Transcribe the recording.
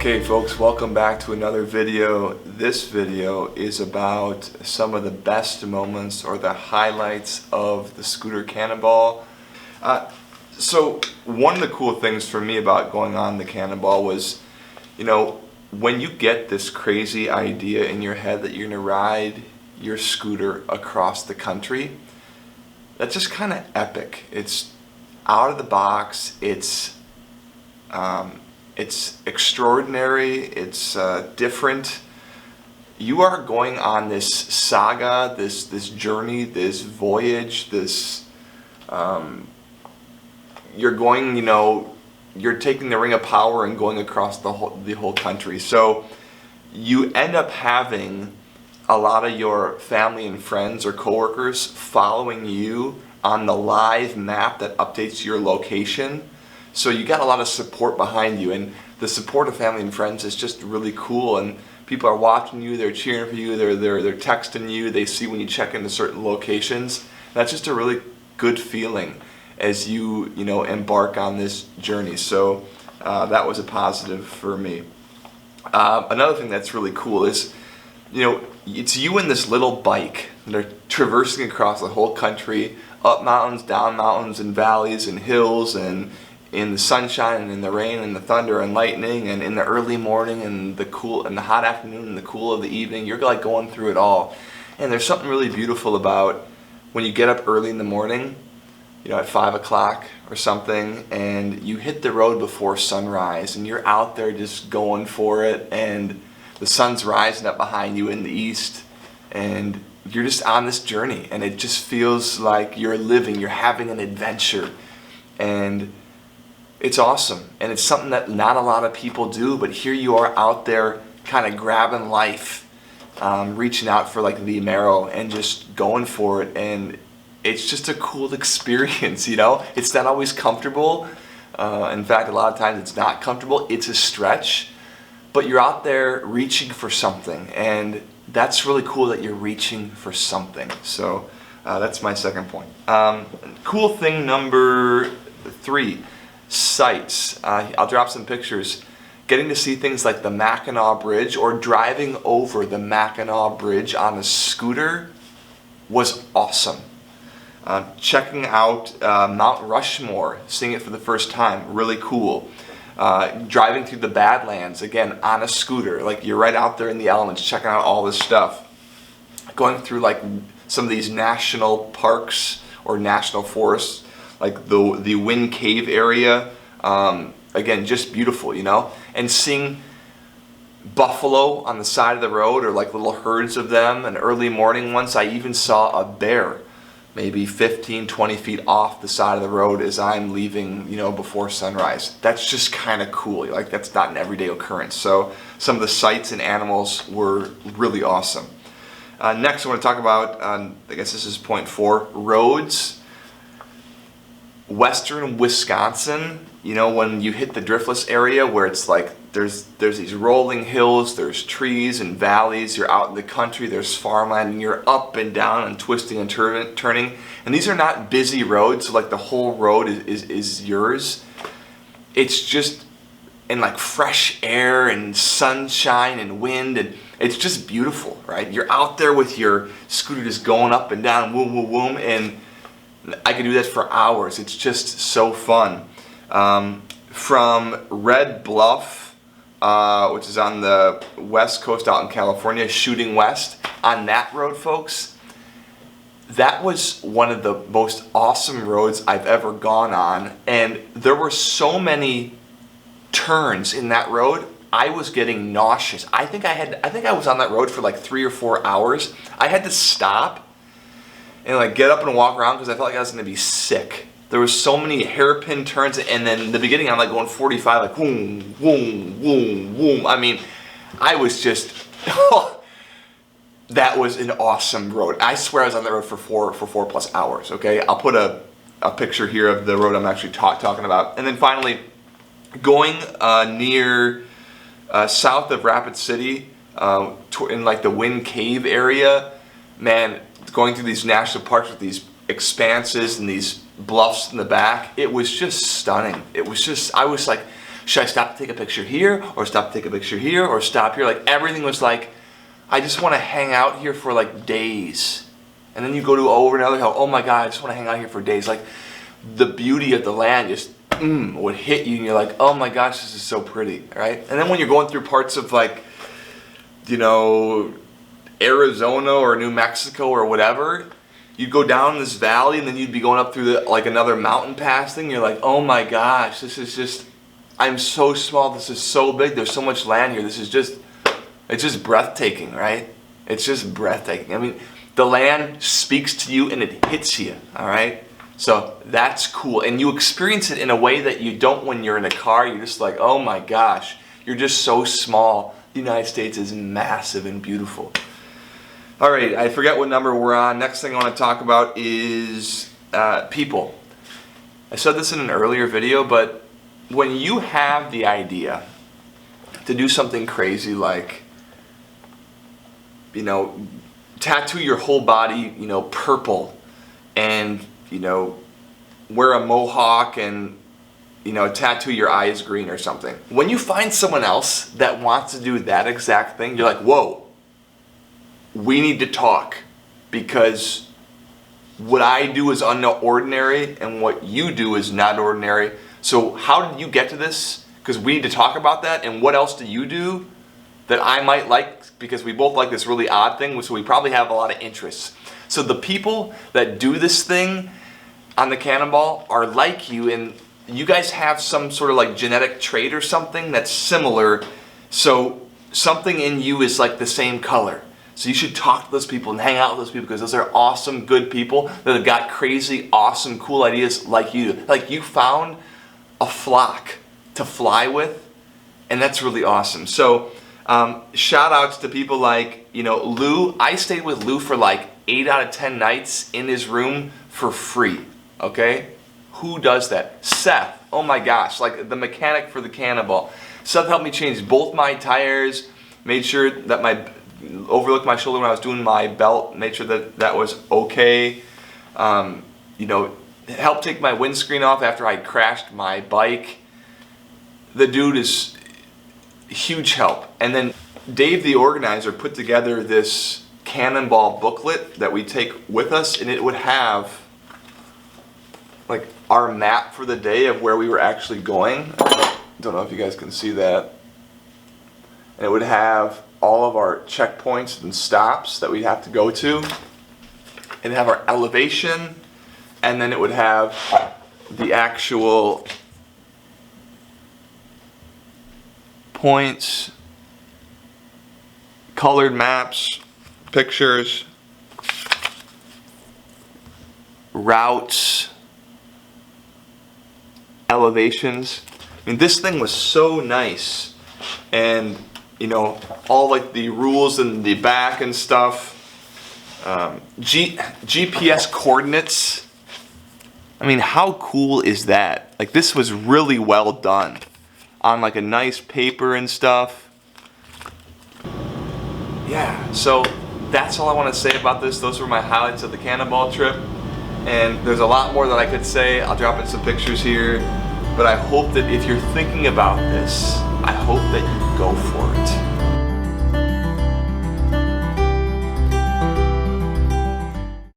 Okay folks, welcome back to another video. This video is about some of the best moments or the highlights of the scooter cannonball. So one of the cool things for me about going on the cannonball was, when you get this crazy idea in your head that you're gonna ride your scooter across the country, that's just kind of epic. It's out of the box, it's extraordinary, it's different. You are going on this saga, this journey, this voyage, you're going, you're taking the Ring of Power and going across the whole country. So you end up having a lot of your family and friends or coworkers following you on the live map that updates your location. So you got a lot of support behind you, and the support of family and friends is just really cool. And people are watching you, they're cheering for you, they're texting you, they see when you check into certain locations. That's just a really good feeling as you embark on this journey. So that was a positive for me. Another thing that's really cool is, it's you and this little bike that are traversing across the whole country, up mountains, down mountains, and valleys, and hills, and in the sunshine, and in the rain, and the thunder, and lightning, and in the early morning, and the hot afternoon, and the cool of the evening. You're like going through it all. And there's something really beautiful about when you get up early in the morning, at 5 o'clock or something, and you hit the road before sunrise, and you're out there just going for it, and the sun's rising up behind you in the east, and you're just on this journey, and it just feels like you're having an adventure, and it's awesome. And it's something that not a lot of people do, but here you are out there kind of grabbing life, reaching out for like the marrow and just going for it. And it's just a cool experience, It's not always comfortable. In fact, a lot of times it's not comfortable. It's a stretch, but you're out there reaching for something. And that's really cool that you're reaching for something. So that's my second point. Cool thing number 3. Sights. I'll drop some pictures. Getting to see things like the Mackinac Bridge or driving over the Mackinac Bridge on a scooter was awesome. Checking out Mount Rushmore, seeing it for the first time, really cool. Driving through the Badlands, again, on a scooter, like you're right out there in the elements, checking out all this stuff. Going through like some of these national parks or national forests, like the Wind Cave area, again, just beautiful, and seeing buffalo on the side of the road, or like little herds of them. An early morning once, I even saw a bear maybe 15-20 feet off the side of the road as I'm leaving, before sunrise. That's just kind of cool. Like, that's not an everyday occurrence. So some of the sights and animals were really awesome. Next, I want to talk about, I guess this is point 4, roads. Western Wisconsin, when you hit the Driftless area where it's like there's these rolling hills, there's trees and valleys, you're out in the country, there's farmland, and you're up and down and twisting and turning. And these are not busy roads, so like the whole road is yours. It's just in like fresh air and sunshine and wind, and it's just beautiful, right? You're out there with your scooter just going up and down, boom, boom, boom, and I could do that for hours. It's just so fun. From Red Bluff, which is on the west coast out in California, shooting west, on that road, folks, that was one of the most awesome roads I've ever gone on. And there were so many turns in that road, I was getting nauseous. I think I was on that road for like 3 or 4 hours. I had to stop and like get up and walk around because I felt like I was going to be sick. There was so many hairpin turns, and then in the beginning I'm like going 45, like boom, boom, boom, boom. I mean, I was just, that was an awesome road. I swear I was on that road for 4+ hours, okay? I'll put a picture here of the road I'm actually talking about. And then finally, going near south of Rapid City, in like the Wind Cave area, man, going through these national parks with these expanses and these bluffs in the back, it was just stunning. It was just, I was like should I stop to take a picture here, or stop to take a picture here, or stop here? Like everything was like, I just want to hang out here for like days. And then you go to over another hill, oh my God, I just want to hang out here for days. Like the beauty of the land just would hit you, and you're like, oh my gosh, this is so pretty, right? And then when you're going through parts of like, you know, Arizona or New Mexico or whatever, you'd go down this valley and then you'd be going up through the, like another mountain pass thing. You're like, oh my gosh, this is just, I'm so small, this is so big, there's so much land here, this is just, it's just breathtaking, right? It's just breathtaking. I mean, the land speaks to you and it hits you, all right? So that's cool. And you experience it in a way that you don't when you're in a car. You're just like, oh my gosh, you're just so small. The United States is massive and beautiful. All right, I forget what number we're on. Next thing I want to talk about is people. I said this in an earlier video, but when you have the idea to do something crazy like, you know, tattoo your whole body, you know, purple, and, you know, wear a mohawk and, you know, tattoo your eyes green or something. When you find someone else that wants to do that exact thing, you're like, whoa, we need to talk, because what I do is unordinary and what you do is not ordinary. So how did you get to this? Because we need to talk about that. And what else do you do that I might like? Because we both like this really odd thing, so we probably have a lot of interests. So the people that do this thing on the Cannonball are like you, and you guys have some sort of like genetic trait or something that's similar. So something in you is like the same color. So you should talk to those people and hang out with those people, because those are awesome, good people that have got crazy, awesome, cool ideas like you do. Like you found a flock to fly with, and that's really awesome. So shout outs to people like, you know, Lou. I stayed with Lou for like 8 out of 10 nights in his room for free, okay? Who does that? Seth, oh my gosh, like the mechanic for the Cannonball. Seth helped me change both my tires, made sure that overlooked my shoulder when I was doing my belt, made sure that that was okay. You know, helped take my windscreen off after I crashed my bike. The dude is huge help. And then Dave, the organizer, put together this Cannonball booklet that we take with us, and it would have like our map for the day of where we were actually going. I don't know if you guys can see that. And it would have all of our checkpoints and stops that we'd have to go to. It'd have our elevation, and then it would have the actual points, colored maps, pictures, routes, elevations. I mean, this thing was so nice, and you know, all like the rules in the back and stuff. GPS coordinates. I mean, how cool is that? Like, this was really well done on like a nice paper and stuff. Yeah, so that's all I want to say about this. Those were my highlights of the Cannonball trip. And there's a lot more that I could say. I'll drop in some pictures here. But I hope that if you're thinking about this, I hope that you go for it.